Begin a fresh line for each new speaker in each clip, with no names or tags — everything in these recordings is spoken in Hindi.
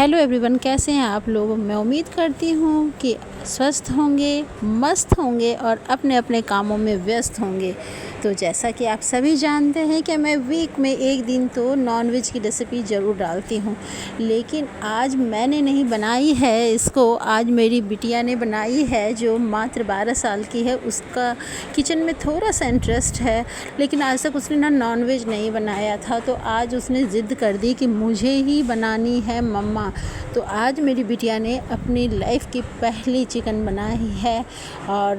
हेलो एवरीवन, कैसे हैं आप लोग। मैं उम्मीद करती हूँ कि स्वस्थ होंगे, मस्त होंगे और अपने अपने कामों में व्यस्त होंगे। तो जैसा कि आप सभी जानते हैं कि मैं वीक में एक दिन तो नॉनवेज की रेसिपी ज़रूर डालती हूँ, लेकिन आज मैंने नहीं बनाई है इसको। आज मेरी बिटिया ने बनाई है जो मात्र 12 साल की है। उसका किचन में थोड़ा सा इंटरेस्ट है, लेकिन आज तक उसने ना नॉनवेज नहीं बनाया था। तो आज उसने ज़िद कर दी कि मुझे ही बनानी है मम्मा। तो आज मेरी बिटिया ने अपनी लाइफ की पहली चिकन बनाई है। और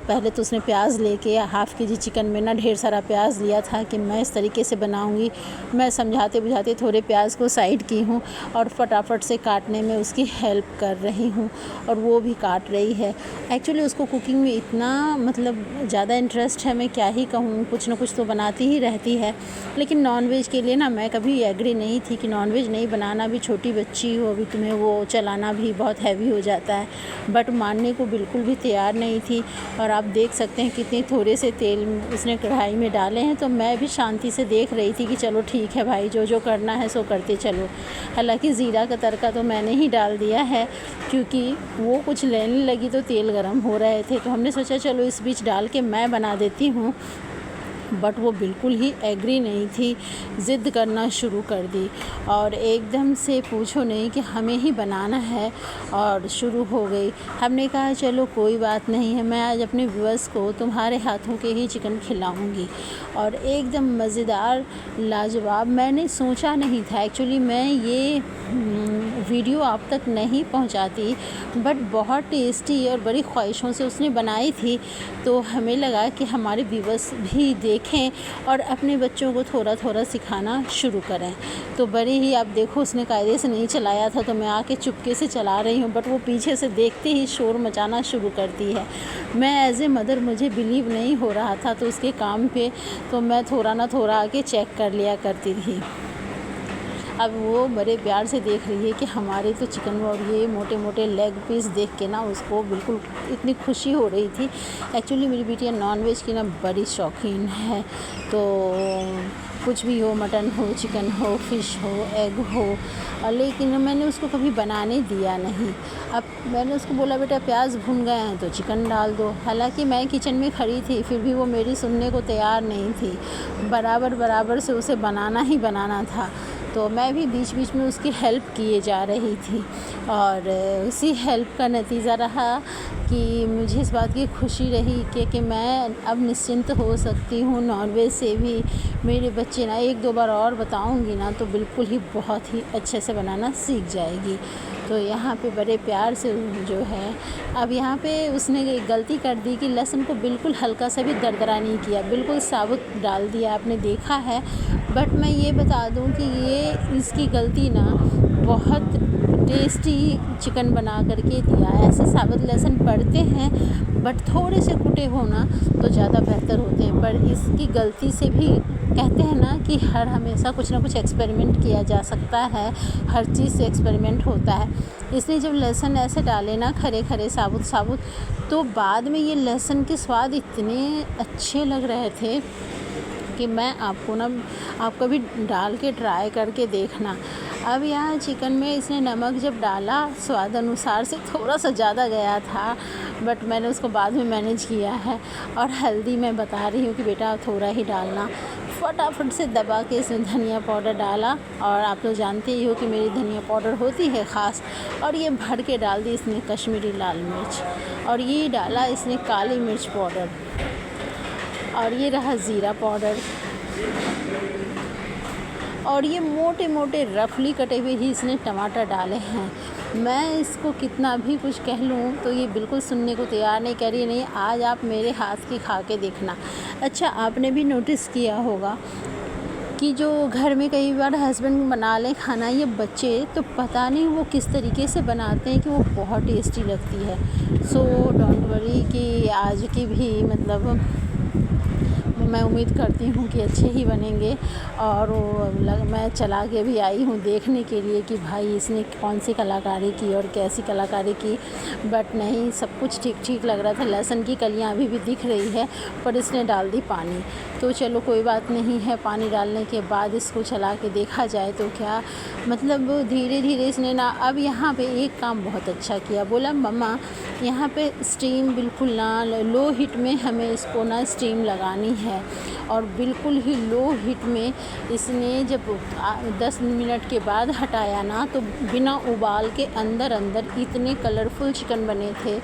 पहले तो उसने प्याज लेके हाफ़ के जी चिकन में ना ढेर सारा प्याज लिया था कि मैं इस तरीके से बनाऊंगी। मैं समझाते बुझाते थोड़े प्याज को साइड की हूँ और फटाफट से काटने में उसकी हेल्प कर रही हूँ, और वो भी काट रही है। एक्चुअली उसको कुकिंग में इतना ज़्यादा इंटरेस्ट है, मैं क्या ही कहूँ, कुछ ना कुछ तो बनाती ही रहती है। लेकिन नॉनवेज के लिए ना मैं कभी एग्री नहीं थी कि नॉनवेज नहीं बनाना, भी छोटी बच्ची हो, अभी तुम्हें वो चलाना भी बहुत हैवी हो जाता है। बट मानने को बिल्कुल भी तैयार नहीं थी। और आप देख सकते हैं कितने थोड़े से तेल उसने कढ़ाई में डाले हैं। तो मैं भी शांति से देख रही थी कि चलो ठीक है भाई, जो जो करना है सो करते चलो। हालांकि ज़ीरा का तड़का तो मैंने ही डाल दिया है, क्योंकि वो कुछ लेने लगी तो तेल गरम हो रहे थे। तो हमने सोचा चलो इस बीच डाल के मैं बना देती हूँ। बट वो बिल्कुल ही एग्री नहीं थी, ज़िद करना शुरू कर दी और एकदम से पूछो नहीं कि हमें ही बनाना है, और शुरू हो गई। हमने कहा चलो कोई बात नहीं है, मैं आज अपने व्यूअर्स को तुम्हारे हाथों के ही चिकन खिलाऊंगी। और एकदम मज़ेदार, लाजवाब। मैंने सोचा नहीं था एक्चुअली मैं ये वीडियो आप तक नहीं पहुंचाती, बट बहुत टेस्टी और बड़ी ख्वाहिशों से उसने बनाई थी। तो हमें लगा कि हमारे व्यूअर्स भी देखें और अपने बच्चों को थोड़ा थोड़ा सिखाना शुरू करें। तो बड़ी ही, आप देखो, उसने कायदे से नहीं चलाया था तो मैं आके चुपके से चला रही हूँ, बट वो पीछे से देखते ही शोर मचाना शुरू करती है। मैं एज ए मदर, मुझे बिलीव नहीं हो रहा था तो उसके काम पे, तो मैं थोड़ा ना थोड़ा आके चेक कर लिया करती थी। अब वो बड़े प्यार से देख रही है कि हमारे तो चिकन, और ये मोटे मोटे लेग पीस देख के ना उसको बिल्कुल इतनी खुशी हो रही थी। एक्चुअली मेरी बिटिया नॉनवेज की ना बड़ी शौकीन है। तो कुछ भी हो, मटन हो, चिकन हो, फ़िश हो, एग हो, लेकिन मैंने उसको कभी बनाने दिया नहीं। अब मैंने उसको बोला बेटा प्याज भुन गए हैं तो चिकन डाल दो। हालांकि मैं किचन में खड़ी थी, फिर भी वो मेरी सुनने को तैयार नहीं थी। बराबर बराबर से उसे बनाना ही बनाना था। तो मैं भी बीच बीच में उसकी हेल्प किए जा रही थी, और उसी हेल्प का नतीजा रहा कि मुझे इस बात की खुशी रही कि मैं अब निश्चिंत हो सकती हूँ नॉनवेज से भी। मेरे बच्चे ना एक दो बार और बताऊँगी ना तो बिल्कुल ही बहुत ही अच्छे से बनाना सीख जाएगी। तो यहाँ पे बड़े प्यार से जो है, अब यहाँ पे उसने एक गलती कर दी कि लहसुन को बिल्कुल हल्का सा भी दरदरा नहीं किया, बिल्कुल साबुत डाल दिया, आपने देखा है। बट मैं ये बता दूं कि ये इसकी गलती ना बहुत टेस्टी चिकन बना करके दिया। ऐसे साबुत लहसुन पड़ते हैं, बट थोड़े से कुटे होना तो ज़्यादा बेहतर होते हैं। पर इसकी गलती से भी, कहते हैं ना कि हर हमेशा कुछ ना कुछ एक्सपेरिमेंट किया जा सकता है, हर चीज़ से एक्सपेरिमेंट होता है। इसलिए जब लहसुन ऐसे डाले ना खरे खरे साबुत साबुत, तो बाद में ये लहसुन के स्वाद इतने अच्छे लग रहे थे कि मैं आपको ना, आप कभी डाल के ट्राई करके देखना। अब यहाँ चिकन में इसने नमक जब डाला स्वाद अनुसार से थोड़ा सा ज़्यादा गया था, बट मैंने उसको बाद में मैनेज किया है। और हल्दी मैं बता रही हूँ कि बेटा थोड़ा ही डालना। फटाफट से दबा के इसमें धनिया पाउडर डाला, और आप तो जानते ही हो कि मेरी धनिया पाउडर होती है ख़ास। और ये भर के डाल दी इसने कश्मीरी लाल मिर्च, और ये डाला इसने काली मिर्च पाउडर, और ये रहा ज़ीरा पाउडर, और ये मोटे मोटे रफली कटे हुए ही इसने टमाटर डाले हैं। मैं इसको कितना भी कुछ कह लूँ तो ये बिल्कुल सुनने को तैयार नहीं, कह रही नहीं आज आप मेरे हाथ की खा के देखना। अच्छा, आपने भी नोटिस किया होगा कि जो घर में कई बार हस्बैंड बना लें खाना, ये बच्चे तो पता नहीं वो किस तरीके से बनाते हैं कि वो बहुत टेस्टी लगती है। सो डोंट वरी कि आज की भी मैं उम्मीद करती हूँ कि अच्छे ही बनेंगे। और मैं चला के भी आई हूँ देखने के लिए कि भाई इसने कौन सी कलाकारी की और कैसी कलाकारी की, बट नहीं, सब कुछ ठीक ठीक लग रहा था। लहसुन की कलियाँ अभी भी दिख रही है, पर इसने डाल दी पानी। तो चलो कोई बात नहीं है, पानी डालने के बाद इसको चला के देखा जाए तो क्या मतलब धीरे धीरे इसने ना, अब यहाँ पे एक काम बहुत अच्छा किया, बोला मम्मा यहाँ पे स्टीम बिल्कुल ना लो हीट में हमें इसको ना स्टीम लगानी है। और बिल्कुल ही लो हीट में इसने जब 10 मिनट के बाद हटाया ना, तो बिना उबाल के अंदर अंदर इतने कलरफुल चिकन बने थे।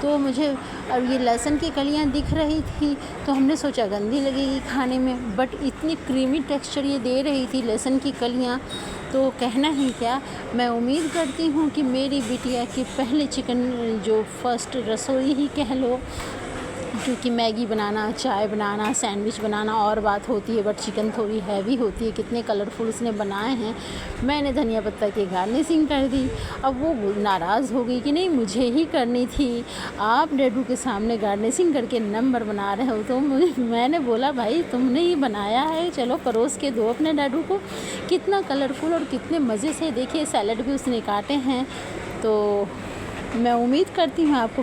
तो मुझे अब ये लहसुन की कलियाँ दिख रही थी तो हमने सोचा गंदी लगेगी खाने में, बट इतनी क्रीमी टेक्सचर ये दे रही थी लहसुन की कलियाँ, तो कहना ही क्या। मैं उम्मीद करती हूँ कि मेरी बिटिया की पहले चिकन जो फर्स्ट रसोई ही कह लो, क्योंकि मैगी बनाना, चाय बनाना, सैंडविच बनाना और बात होती है, बट चिकन थोड़ी हैवी होती है। कितने कलरफुल उसने बनाए हैं। मैंने धनिया पत्ता की गार्निशिंग कर दी। अब वो नाराज़ हो गई कि नहीं मुझे ही करनी थी, आप डैडू के सामने गार्निशिंग करके नंबर बना रहे हो। तो मैंने बोला भाई तुमने ही बनाया है, चलो परोस के दो अपने डैडू को। कितना कलरफुल और कितने मज़े से, देखिए सैलड भी उसने काटे हैं। तो मैं उम्मीद करती हूँ आपको